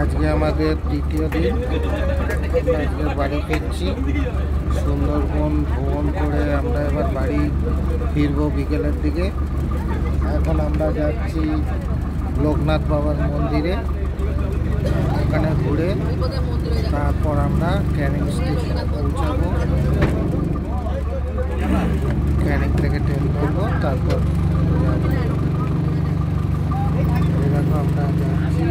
আজকে আমাদের দ্বিতীয় দিন, আজকে বাড়ি ফিরছি। সুন্দরবন ভ্রমণ করে আমরা এবার বাড়ি ফিরবো বিকেলের দিকে। এখন আমরা যাচ্ছি লোকনাথ বাবার মন্দিরে, ওখানে ঘুরে তারপর আমরা ক্যানিং স্টেশনে পৌঁছাবো। ক্যানিং থেকে ট্রেন ধরবো, তারপর এরকম আমরা যাচ্ছি।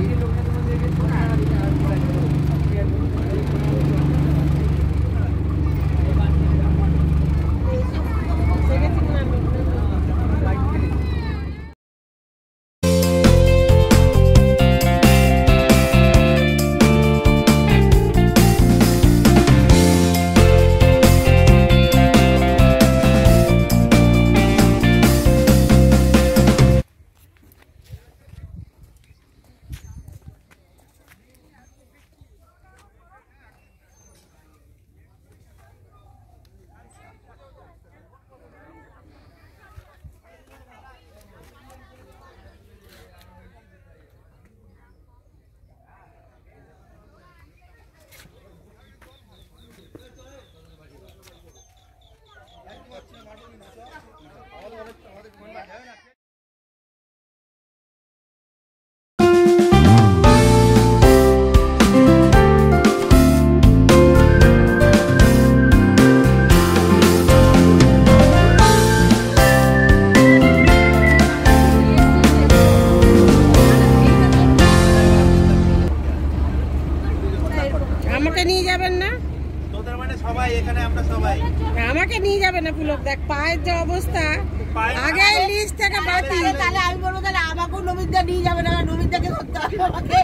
আমাকে নিয়ে যাবে না পুলক, দেখ পায়ের যে অবস্থা, আগে লিস্ট থেকে বাতি। তাহলে আমি বলবো তাহলে আমাকেও নমিতা নিয়ে যাবে না, নমিতাকে ধরতে হবে আমাকে।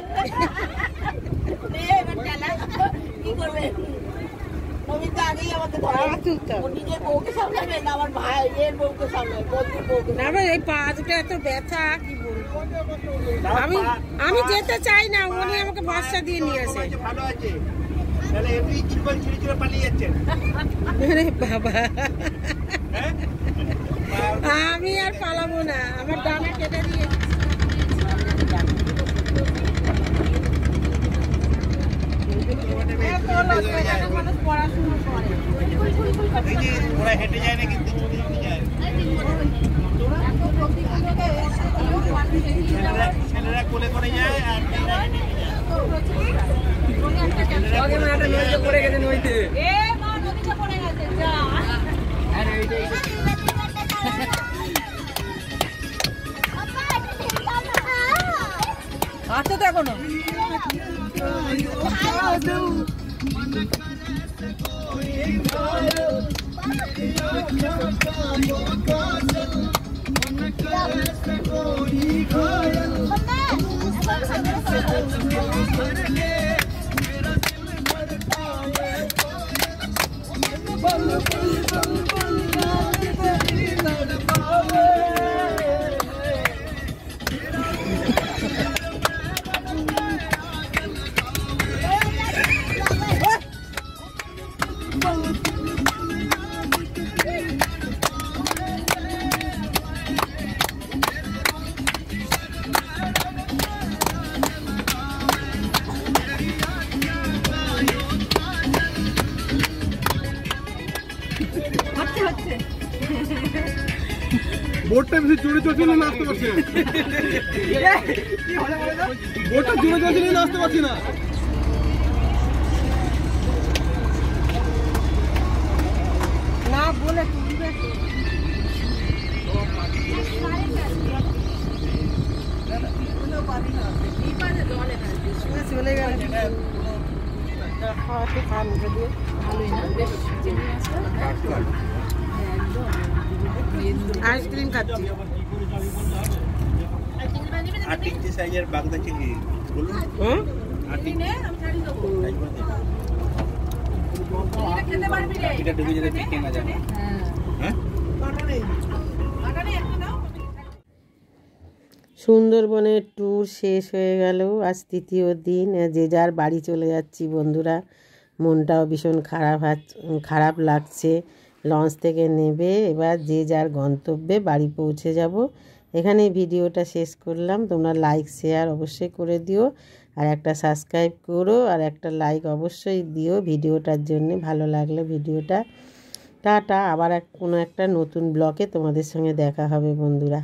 কি করবে নমিতা? আগেই আমাকে ধরা তুলতে হবে। নিজের বউকে সামলাবে না, আমার ভাইয়ের বউকে সামলাবে, বন্ধুর বউকে না। এই পা দুটো এত ব্যথা, কি বলবো। আমি যেতে চাই না, উনি আমাকে ভরসা দিয়ে নিয়ে আসে। ভালো আছে বাবা, আমি আর পালাবো না, আমার ডানা কেটে দিয়ে। পড়াশোনা করে হেঁটে যায় না, কিন্তু ছেলেরা কোলে করে যায় আর পড়ে গেছে নইতে। আসতে তো এখনো বোটটা বেশি জোরে চলছে না, নাচতে পারছি না। বোটটা জোরে চলছে না, নাচতে পারছি না। না বলে চলে গেল। আইসক্রিম খাচ্ছি। 8 ইঞ্চি সাইজের বাগদা চিংড়ি বলুন। হ্যাঁ 8 ইঞ্চি খেতে পারবি রে, এটা ডুবে যেতে ঠিক না জানো। হ্যাঁ সুন্দরবনের ট্যুর শেষ হয়ে গেল, আজ তৃতীয় দিন। যে যার বাড়ি চলে যাচ্ছি বন্ধুরা। মনটাও ভীষণ খারাপ লাগছে। লঞ্চ থেকে নেবে এবার যে যার গন্তব্যে বাড়ি পৌঁছে যাব। এখানে ভিডিওটা শেষ করলাম। তোমরা লাইক শেয়ার অবশ্যই করে দিও, আর একটা সাবস্ক্রাইব করো, আর একটা লাইক অবশ্যই দিও ভিডিওটার জন্য। ভালো লাগলে ভিডিওটা। টাটা, আবার কোনো একটা নতুন ব্লগে তোমাদের সঙ্গে দেখা হবে বন্ধুরা।